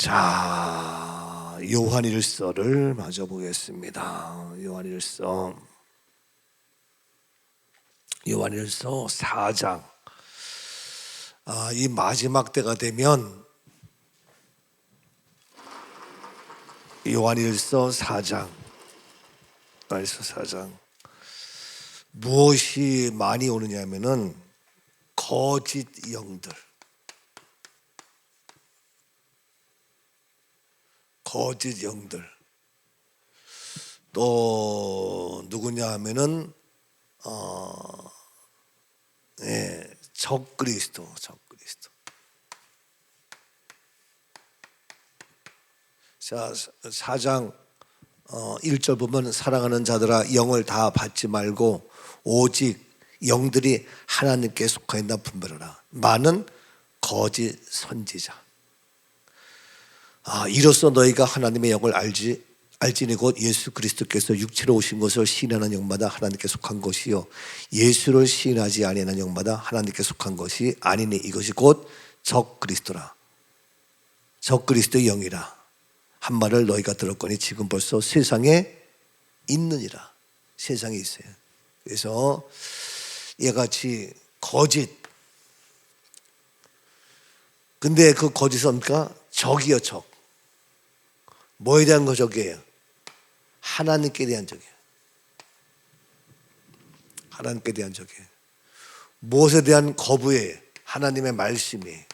자, 요한일서를 마저 보겠습니다. 요한일서 4장. 이 마지막 때가 되면 요한일서 4장 무엇이 많이 오느냐 하면은 거짓 영들 또 누구냐 하면은 적그리스도. 자, 4장 1절 보면 사랑하는 자들아 영을 다 받지 말고 오직 영들이 하나님께 속하였나 분별하라. 많은 거짓 선지자. 이로써 너희가 하나님의 영을 알지니 곧 예수 그리스도께서 육체로 오신 것을 시인하는 영마다 하나님께 속한 것이요 예수를 시인하지 아니하는 영마다 하나님께 속한 것이 아니니 이것이 곧 적그리스도라. 적그리스도의 영이라 한 말을 너희가 들었거니 지금 벌써 세상에 있느니라. 세상에 있어요. 그래서 이같이 거짓. 근데 그 거짓은 뭡니까? 적이요, 적. 뭐에 대한 거 적이에요? 하나님께 대한 적이에요. 하나님께 대한 적이에요. 무엇에 대한 거부예요? 하나님의 말씀이.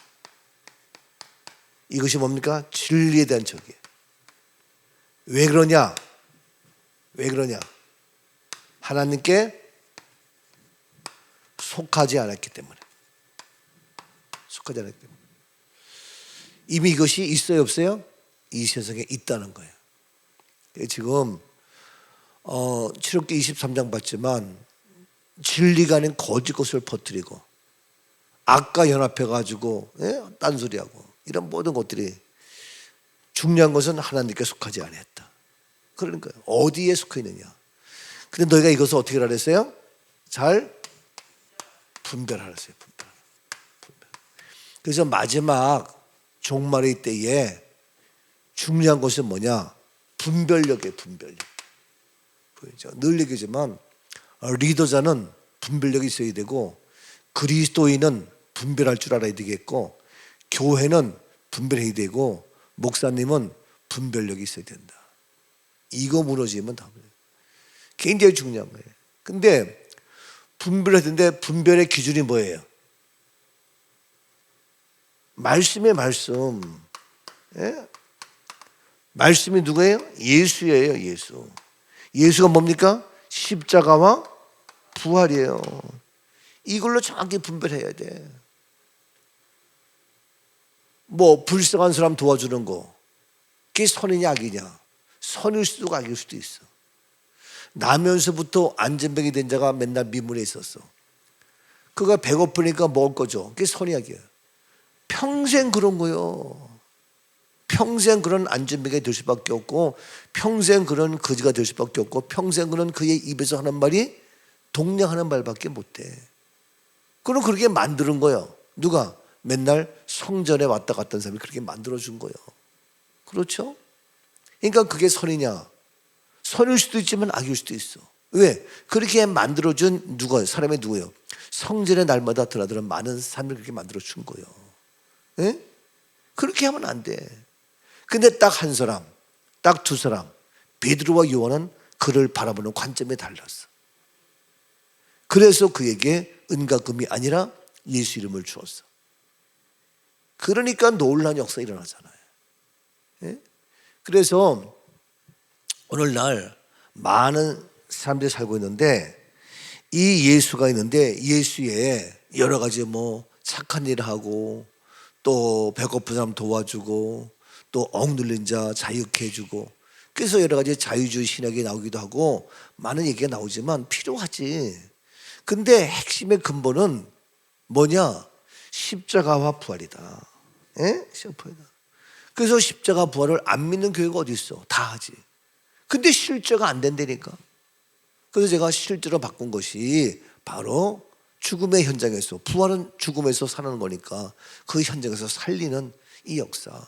이것이 뭡니까? 진리에 대한 적이에요. 왜 그러냐? 하나님께 속하지 않았기 때문에. 이미 이것이 있어요, 없어요? 이 세상에 있다는 거예요. 지금 출애굽기 23장 봤지만 진리가 아닌 거짓 것을 퍼뜨리고 악과 연합해가지고 딴소리하고 이런 모든 것들이 중요한 것은 하나님께 속하지 않았다. 그러니까 어디에 속해 있느냐. 근데 너희가 이것을 어떻게 하라 그랬어요? 잘 분별하라 했어요. 분별. 그래서 마지막 종말의 때에 중요한 것은 뭐냐? 분별력이에요. 보이죠? 늘 얘기지만 리더자는 분별력이 있어야 되고 그리스도인은 분별할 줄 알아야 되겠고 교회는 분별해야 되고 목사님은 분별력이 있어야 된다. 이거 무너지면 다 굉장히 중요한 거예요. 근데 분별할 텐데 분별의 기준이 뭐예요? 말씀이에요. 말씀. 말씀이 누구예요? 예수예요. 예수가 뭡니까? 십자가와 부활이에요. 이걸로 정확히 분별해야 돼. 뭐 불쌍한 사람 도와주는 거 그게 선이냐 악이냐? 선일 수도 악일 수도 있어. 나면서부터 안전병이 된 자가 맨날 미문에 있었어. 그가 배고프니까 먹을 거죠. 그게 선이 악이에요. 평생 그런 거요. 평생 그런 안전병이 될 수밖에 없고 평생 그런 거지가 될 수밖에 없고 평생 그런 그의 입에서 하는 말이 동냥하는 말밖에 못해. 그럼 그렇게 만드는 거예요. 누가? 맨날 성전에 왔다 갔다 하는 사람이 그렇게 만들어준 거예요. 그렇죠? 그러니까 그게 선이냐? 선일 수도 있지만 악일 수도 있어. 왜? 그렇게 만들어준 누가? 사람이 누구예요? 성전의 날마다 드나드는 많은 사람을 그렇게 만들어준 거예요. 예? 그렇게 하면 안 돼. 근데 딱 한 사람, 딱 두 사람, 베드로와 요한은 그를 바라보는 관점이 달랐어. 그래서 그에게 은과 금이 아니라 예수 이름을 주었어. 그러니까 놀라운 역사가 일어나잖아요. 예? 그래서 오늘날 많은 사람들이 살고 있는데 이 예수가 있는데 예수에 여러 가지 뭐 착한 일을 하고 또 배고픈 사람 도와주고 또 억눌린 자 자유케 해주고 그래서 여러 가지 자유주의 신학이 나오기도 하고 많은 얘기가 나오지만 필요하지. 근데 핵심의 근본은 뭐냐? 십자가와 부활이다. 십자가이다. 그래서 십자가 부활을 안 믿는 교회가 어디 있어? 다 하지. 근데 실제가 안 된다니까. 그래서 제가 실제로 바꾼 것이 바로 죽음의 현장에서, 부활은 죽음에서 사는 거니까 그 현장에서 살리는 이 역사.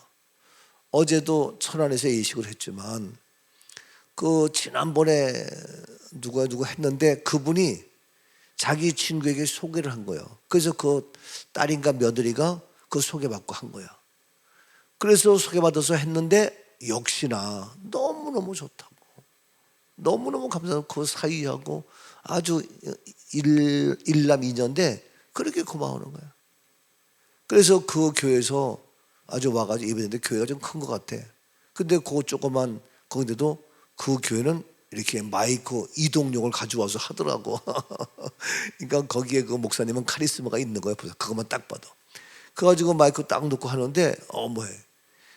어제도 천안에서 예식을 했지만 그 지난번에 누가 했는데 그분이 자기 친구에게 소개를 한 거예요. 그래서 그 딸인가 며느리가 그 소개받고 한 거야. 그래서 소개받아서 했는데 역시나 너무너무 좋다고, 너무너무 감사하고 그 사이하고 아주 일남이녀인데 그렇게 고마워하는 거야. 그래서 그 교회에서 아주 와가지고 예배했는데 교회가 좀 큰 것 같아. 근데 그 조그만 거기도 그 교회는 이렇게 마이크 이동용을 가져와서 하더라고. 그러니까 거기에 그 목사님은 카리스마가 있는 거야. 그것만 딱 봐도. 그래가지고 마이크 딱 놓고 하는데 뭐해.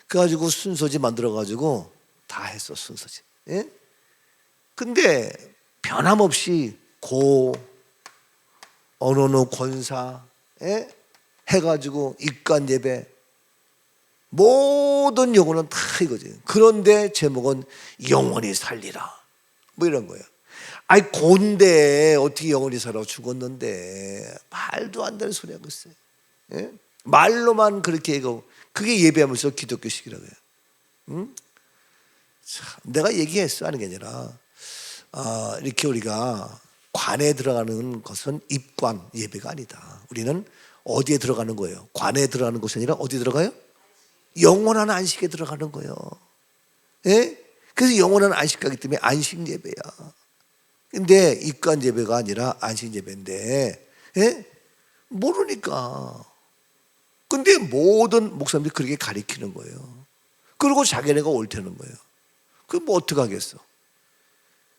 그래가지고 순서지 만들어가지고 다 했어, 순서지. 예? 근데 변함없이 어느 권사 해가지고 입관 예배 모든 용어는 다 이거지. 그런데 제목은 영원히 살리라 뭐 이런 거예요. 아이 곤데 어떻게 영원히 살아, 죽었는데. 말도 안 되는 소리 하고 있어요. 예? 말로만 그렇게 얘기하고 그게 예배하면서 기독교식이라고요. 응? 내가 얘기했어 하는 게 아니라 이렇게 우리가 관에 들어가는 것은 입관 예배가 아니다. 우리는 어디에 들어가는 거예요? 관에 들어가는 것이 아니라 어디 들어가요? 영원한 안식에 들어가는 거예요. 예? 그래서 영원한 안식 가기 때문에 안식 예배야. 근데 입관 예배가 아니라 안식 예배인데 예? 모르니까. 근데 모든 목사님들이 그렇게 가리키는 거예요. 그리고 자기네가 옳다는 거예요. 그럼 뭐 어떡하겠어.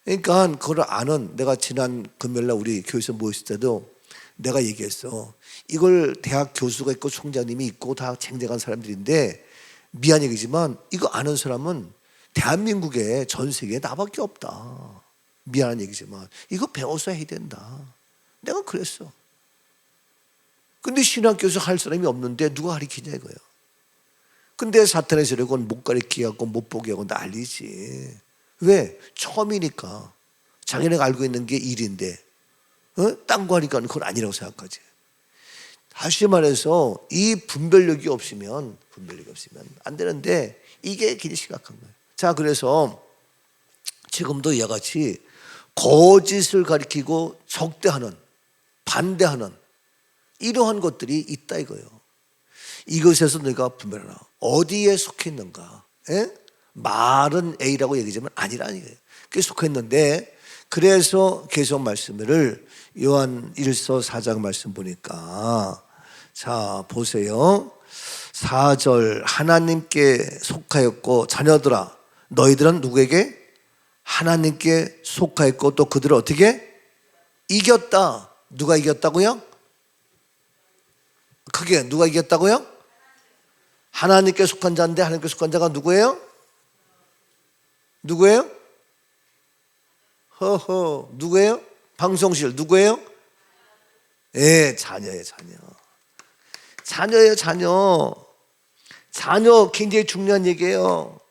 그러니까 그걸 아는, 내가 지난 금요일날 우리 교회에서 모였을 때도 내가 얘기했어. 이걸 대학 교수가 있고 총장님이 있고 다 쟁쟁한 사람들인데 미안 얘기지만 이거 아는 사람은 대한민국에 전 세계에 나밖에 없다. 미안한 얘기지만 이거 배워서 해야 된다. 내가 그랬어. 근데 신학교에서 할 사람이 없는데 누가 가르치냐 이거예요. 근데 사탄의 세력은 못 가르치게 하고 못 보게 하고 난리지. 왜? 처음이니까. 자기네가 알고 있는 게 일인데 딴 거 하니까 그건 아니라고 생각하지. 다시 말해서 이 분별력이 없으면 안 되는데 이게 굉장히 심각한 거예요. 자, 그래서 지금도 이와 같이 거짓을 가리키고 적대하는, 반대하는 이러한 것들이 있다 이거예요. 이것에서 내가 분별하라. 어디에 속해 있는가? 말은 A라고 얘기하지만 아니라는 거예요. 그게 속해 있는데, 그래서 계속 말씀을 요한 1서 4장 말씀 보니까 자 보세요. 4절 하나님께 속하였고 자녀들아 너희들은 누구에게? 하나님께 속하였고 또 그들을 어떻게? 이겼다. 누가 이겼다고요? 그게 누가 이겼다고요? 하나님께 속한 자인데 하나님께 속한 자가 누구예요? 누구예요? 허허 누구예요? 방송실 누구예요? 예, 자녀예요. 자녀예요. 자녀 굉장히 중요한 얘기예요.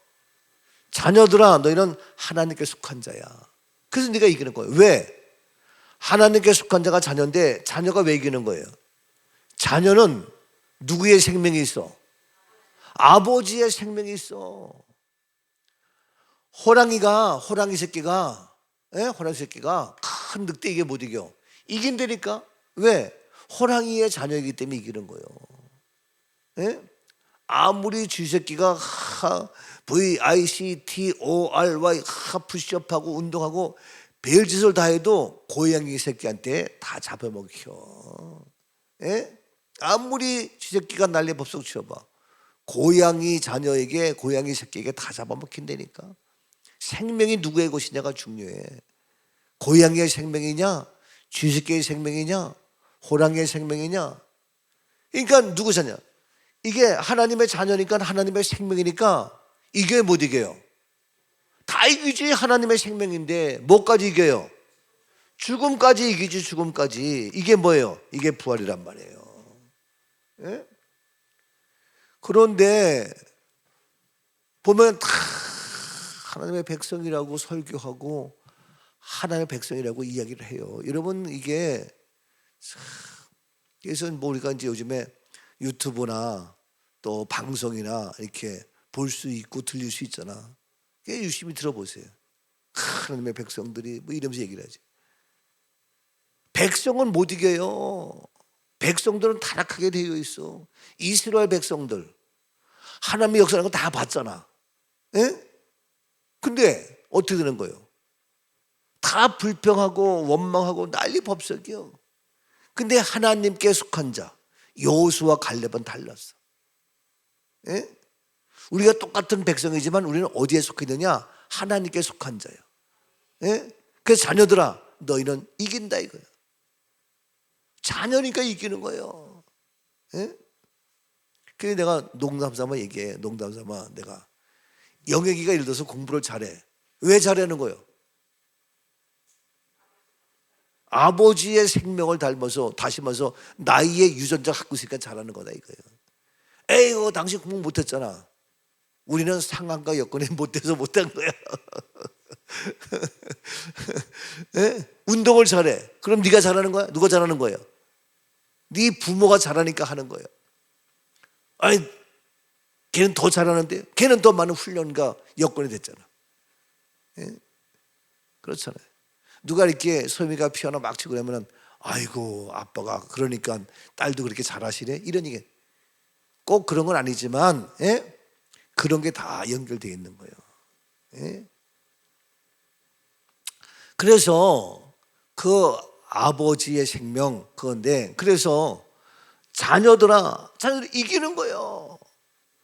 자녀들아 너희는 하나님께 속한 자야. 그래서 네가 이기는 거예요. 왜? 하나님께 속한 자가 자녀인데 자녀가 왜 이기는 거예요? 자녀는 누구의 생명이 있어? 아버지의 생명이 있어. 호랑이 새끼가 큰 늑대에게 못 이겨. 이긴다니까. 왜? 호랑이의 자녀이기 때문에 이기는 거예요. 예? 아무리 쥐새끼가 VICTORY 푸시업하고 운동하고 별짓을 다 해도 고양이 새끼한테 다 잡아먹혀. 예? 아무리 쥐새끼가 난리 법석 치워봐. 고양이 자녀에게, 고양이 새끼에게 다 잡아먹힌다니까. 생명이 누구의 것이냐가 중요해. 고양이의 생명이냐, 쥐새끼의 생명이냐, 호랑이의 생명이냐. 그러니까 누구 자녀? 이게 하나님의 자녀니까, 하나님의 생명이니까 이겨요, 못 이겨요? 다 이기지. 하나님의 생명인데 뭐까지 이겨요? 죽음까지 이기지. 죽음까지. 이게 뭐예요? 이게 부활이란 말이에요. 예? 그런데 보면 다 하나님의 백성이라고 설교하고 하나님의 백성이라고 이야기를 해요. 여러분 이게 그래서 뭐 우리가 이제 요즘에 유튜브나 또 방송이나 이렇게 볼 수 있고 들릴 수 있잖아. 유심히 들어보세요. 하나님의 백성들이 뭐 이러면서 얘기를 하지. 백성은 못 이겨요. 백성들은 타락하게 되어 있어. 이스라엘 백성들 하나님의 역사라는 거 다 봤잖아. 예? 근데 어떻게 되는 거예요? 다 불평하고 원망하고 난리 법석이요. 근데 하나님께 속한 자 여호수아 갈렙은 달랐어. 예? 우리가 똑같은 백성이지만 우리는 어디에 속해 있느냐? 하나님께 속한 자예요. 예? 그래서 자녀들아 너희는 이긴다 이거야. 자녀니까 이기는 거예요. 예? 그래서 내가 농담삼아 얘기해. 농담삼아 내가 영애기가 예를 들어서 공부를 잘해. 왜 잘하는 거예요? 아버지의 생명을 닮아서 다시면서 나이의 유전자 갖고 있으니까 잘하는 거다 이거예요. 에이고 당신 공부 못했잖아. 우리는 상황과 여건이 못돼서 못한 거야. 네? 운동을 잘해. 그럼 네가 잘하는 거야? 누가 잘하는 거예요? 네 부모가 잘하니까 하는 거예요. 아니 걔는 더 잘하는데 걔는 더 많은 훈련과 여건이 됐잖아. 네? 그렇잖아요. 누가 이렇게 소미가 피아노 막 치고 그러면은 아이고 아빠가 그러니까 딸도 그렇게 잘하시네 이런 얘기. 꼭 그런 건 아니지만 예? 그런 게 다 연결되어 있는 거예요. 예? 그래서 그 아버지의 생명 그건데 그래서 자녀들아 자녀들 이기는 거예요.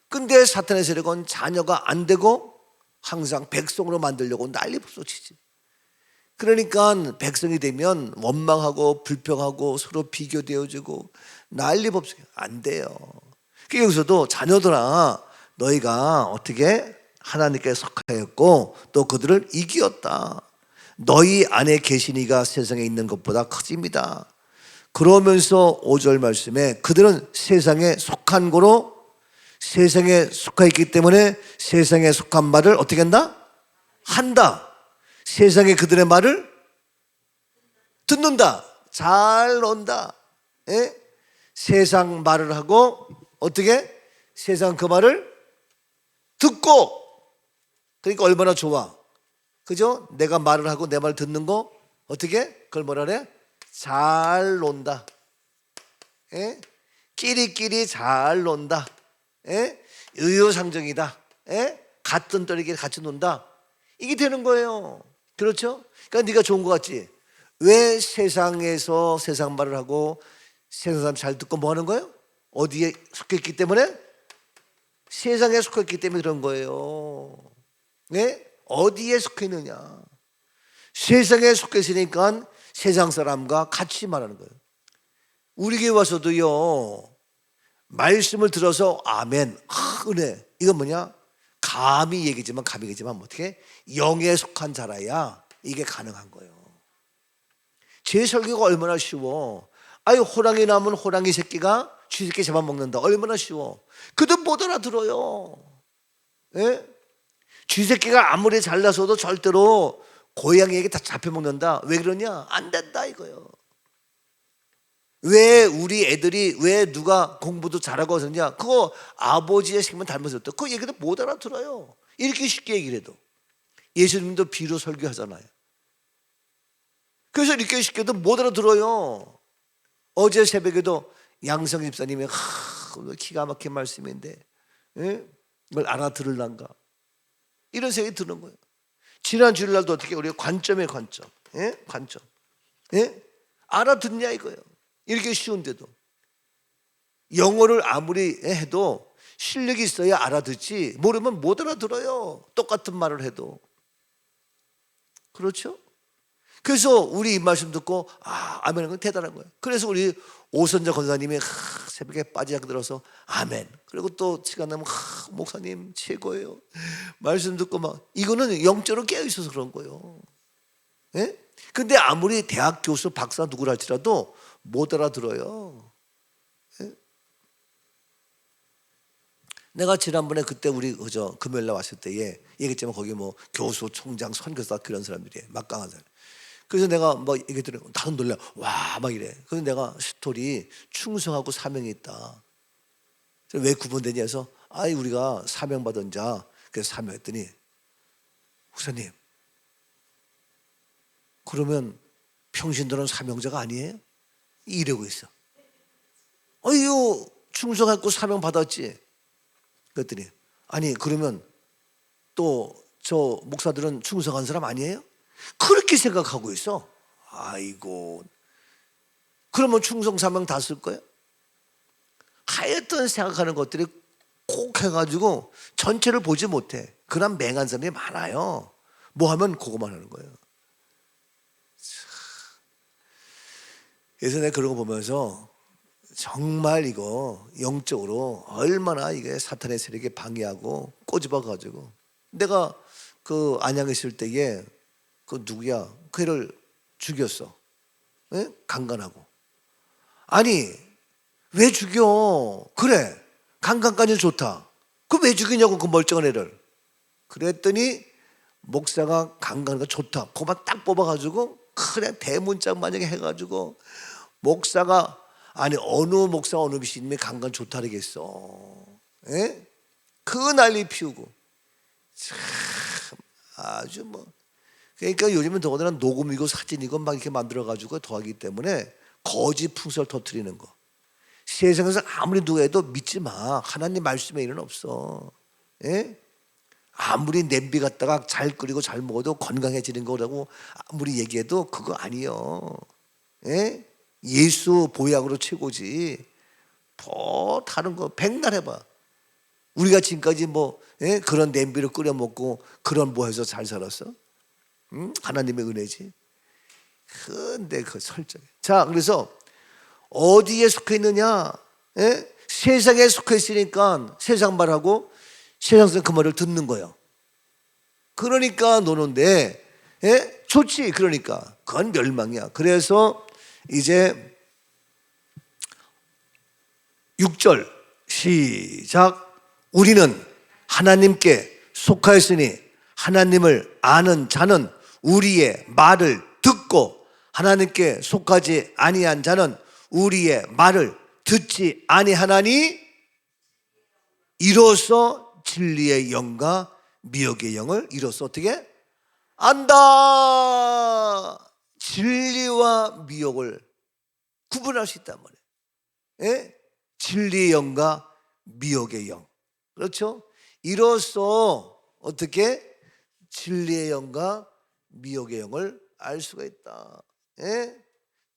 근데 사탄의 세력은 자녀가 안 되고 항상 백성으로 만들려고 난리 쏟치지. 그러니까 백성이 되면 원망하고 불평하고 서로 비교되어지고 난리 법석이 안 돼요. 그러니까 여기서도 자녀들아 너희가 어떻게 하나님께 속하였고 또 그들을 이기었다. 너희 안에 계신 이가 세상에 있는 것보다 커집니다. 그러면서 5절 말씀에 그들은 세상에 속한 거로 세상에 속하 있기 때문에 세상에 속한 말을 어떻게 한다? 한다. 세상에 그들의 말을 듣는다. 잘 논다. 예? 세상 말을 하고 어떻게? 세상 그 말을 듣고 그러니까 얼마나 좋아. 그죠? 내가 말을 하고 내 말 듣는 거 어떻게? 그걸 뭐라 그래? 잘 논다. 예? 끼리끼리 잘 논다. 예? 의효상정이다. 예? 같은 또리끼리 같이 논다. 이게 되는 거예요. 그렇죠? 그러니까 네가 좋은 거 같지? 왜 세상에서 세상 말을 하고 세상 사람 잘 듣고 뭐 하는 거예요? 어디에 속했기 때문에? 세상에 속했기 때문에 그런 거예요. 네? 어디에 속해 있느냐? 세상에 속해 있으니까 세상 사람과 같이 말하는 거예요. 우리 교회 와서도요 말씀을 들어서 아멘, 은혜. 이건 뭐냐? 감히 얘기지만 어떻게? 영에 속한 자라야 이게 가능한 거예요. 제 설교가 얼마나 쉬워. 아유 호랑이 나면 호랑이 새끼가 쥐새끼 잡아먹는다. 얼마나 쉬워. 그도 못 알아들어요. 예? 쥐새끼가 아무리 잘나서도 절대로 고양이에게 다 잡혀먹는다. 왜 그러냐? 안 된다 이거예요. 왜 우리 애들이 왜 누가 공부도 잘하고 그러냐? 그거 아버지의 생명 닮아서 그 얘기도 못 알아들어요. 이렇게 쉽게 얘기를 해도. 예수님도 비로 설교하잖아요. 그래서 이렇게 쉽게도 못 알아들어요. 어제 새벽에도 양성 집사님이 기가 막힌 말씀인데 예? 이걸 알아들을란가? 이런 생각이 드는 거예요. 지난 주일날도 어떻게 우리가 관점에 관점, 예? 관점, 예? 알아듣냐 이거예요. 이렇게 쉬운데도 영어를 아무리 해도 실력이 있어야 알아듣지 모르면 못 알아들어요. 똑같은 말을 해도. 그렇죠? 그래서 우리 이 말씀 듣고 아멘 건 대단한 거예요. 그래서 우리 오선자 권사님이 새벽에 빠지작 들어서 아멘. 그리고 또 시간 나면 목사님 최고예요. 말씀 듣고 막 이거는 영적으로 깨어 있어서 그런 거예요. 예? 근데 아무리 대학 교수 박사 누구라 할지라도 못 알아들어요. 예? 내가 지난번에 그때 우리 금요일날 왔을 때에 얘기했지만 거기 뭐 교수, 총장, 선교사 그런 사람들이 막강한 사람. 그래서 내가 뭐 얘기했더니 다들 놀라. 와 막 이래. 그래서 내가 스토리 충성하고 사명이 있다. 왜 구분되냐 해서 우리가 사명받은 자, 그래서 사명했더니 목사님 그러면 평신도는 사명자가 아니에요? 이러고 있어. 충성했고 사명 받았지. 그랬더니 그러면 또 저 목사들은 충성한 사람 아니에요? 그렇게 생각하고 있어. 아이고, 그러면 충성 사명 다 쓸 거야? 하여튼 생각하는 것들이 꼭 해가지고 전체를 보지 못해. 그런 맹한 사람이 많아요. 뭐 하면 그거만 하는 거예요. 그래서 내가 그런 거 보면서 정말 이거 영적으로 얼마나 이게 사탄의 세력에 방해하고 꼬집어가지고, 내가 그 안양에 있을 때에 그 누구야, 그 애를 죽였어. 에? 강간하고. 왜 죽여? 그래, 강간까지 좋다. 그럼 왜 죽이냐고, 그 멀쩡한 애를. 그랬더니 목사가 강간하는 거 좋다, 그거만 딱 뽑아가지고 그냥 대문짝 만약에 해가지고, 목사가 어느 목사 어느 비신님이 강간 좋다 그러겠어. 에? 그 난리 피우고 참 아주 그러니까 요즘은 더군다나 녹음이고 사진이고 막 이렇게 만들어가지고 더하기 때문에 거짓 풍설 터뜨리는 거. 세상에서 아무리 누가 해도 믿지 마. 하나님 말씀에 일은 없어. 에? 아무리 냄비 갖다가 잘 끓이고 잘 먹어도 건강해지는 거라고 아무리 얘기해도 그거 아니요. 에? 예수 보약으로 최고지. 뭐 다른 거 백날 해봐. 우리가 지금까지 그런 냄비를 끓여 먹고 그런 해서 잘 살았어? 응? 하나님의 은혜지. 근데 그 설정. 자, 그래서 어디에 속해 있느냐? 에? 세상에 속해 있으니까 세상 말하고 세상에서 그 말을 듣는 거예요. 그러니까 노는데, 좋지. 그러니까 그건 멸망이야. 그래서 이제 6절 시작. 우리는 하나님께 속하였으니 하나님을 아는 자는 우리의 말을 듣고 하나님께 속하지 아니한 자는 우리의 말을 듣지 아니하나니, 이로써 진리의 영과 미혹의 영을 이로써 어떻게 안다. 진리와 미혹을 구분할 수 있단 말이에요. 진리의 영과 미혹의 영. 그렇죠? 이로써 어떻게 진리의 영과 미혹의 영을 알 수가 있다.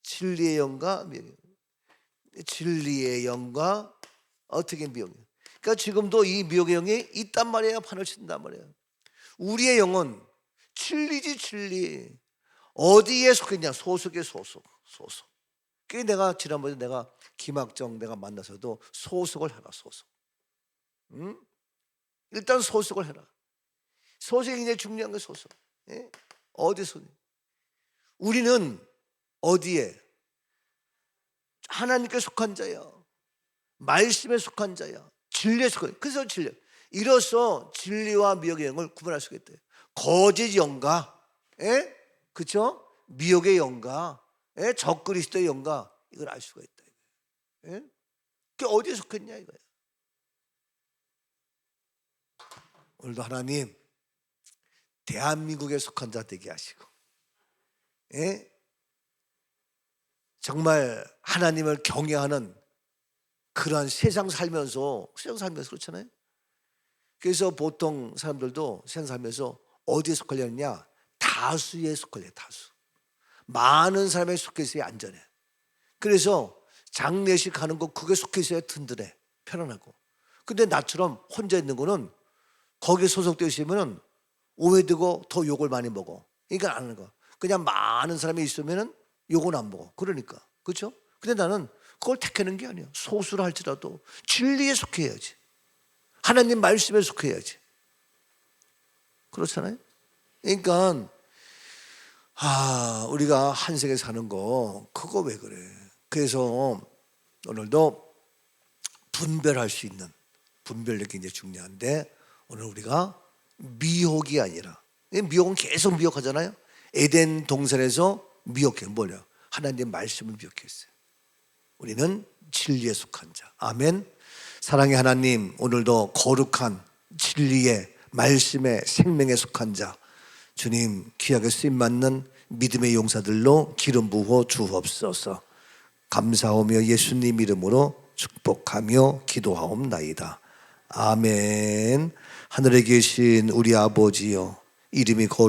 진리의 영과 미혹의 영. 진리의 영과 어떻게 미혹의 영. 그러니까 지금도 이 미혹의 영이 있단 말이에요. 판을 친단 말이에요. 우리의 영은 진리지, 진리. 어디에 속했냐? 소속에 소속. 그게 내가 지난번에 내가 김학정 내가 만나서도 소속을 해라. 소속. 응? 일단 소속을 해라. 소속이 굉장히 중요한 게 소속. 어디 소속? 우리는 어디에? 하나님께 속한 자야. 말씀에 속한 자야. 진리에 속한. 그래서 진리. 이로써 진리와 미혹의 영을 구분할 수가 있대요. 거짓 영과, 그렇죠? 미혹의 영과, 적그리스도의 영과, 이걸 알 수가 있다. 그게 어디에 속했냐 이거야. 오늘도 하나님 대한민국에 속한 자 되게 하시고, 정말 하나님을 경외하는 그러한 세상 살면서 그렇잖아요. 그래서 보통 사람들도 세상 살면서 어디에 속하려느냐? 다수에 속하려. 다수. 많은 사람에 속해 있어야 안전해. 그래서 장례식 하는 거 그게 속해 있어야 든든해. 편안하고. 근데 나처럼 혼자 있는 거는 거기에 소속되어 있으면 오해되고 더 욕을 많이 먹어. 그러니까 안 하는 거야. 그냥 많은 사람이 있으면 욕은 안 먹어. 그러니까. 그렇죠? 근데 나는 그걸 택하는 게 아니야. 소수를 할지라도 진리에 속해야지. 하나님 말씀에 속해야지. 그렇잖아요? 그러니까 우리가 한 세계 사는 거 그거 왜 그래? 그래서 오늘도 분별할 수 있는 분별력이 굉장히 중요한데, 오늘 우리가 미혹이 아니라, 미혹은 계속 미혹하잖아요. 에덴 동산에서 미혹해. 뭐냐? 하나님 말씀을 미혹했어요. 우리는 진리에 속한 자. 아멘. 사랑의 하나님, 오늘도 거룩한 진리의 말씀의 생명에 속한 자 주님 귀하게 쓰임받는 믿음의 용사들로 기름 부어 주옵소서. 감사하며 예수님 이름으로 축복하며 기도하옵나이다. 아멘. 하늘에 계신 우리 아버지여, 이름이 거룩하시옵소서.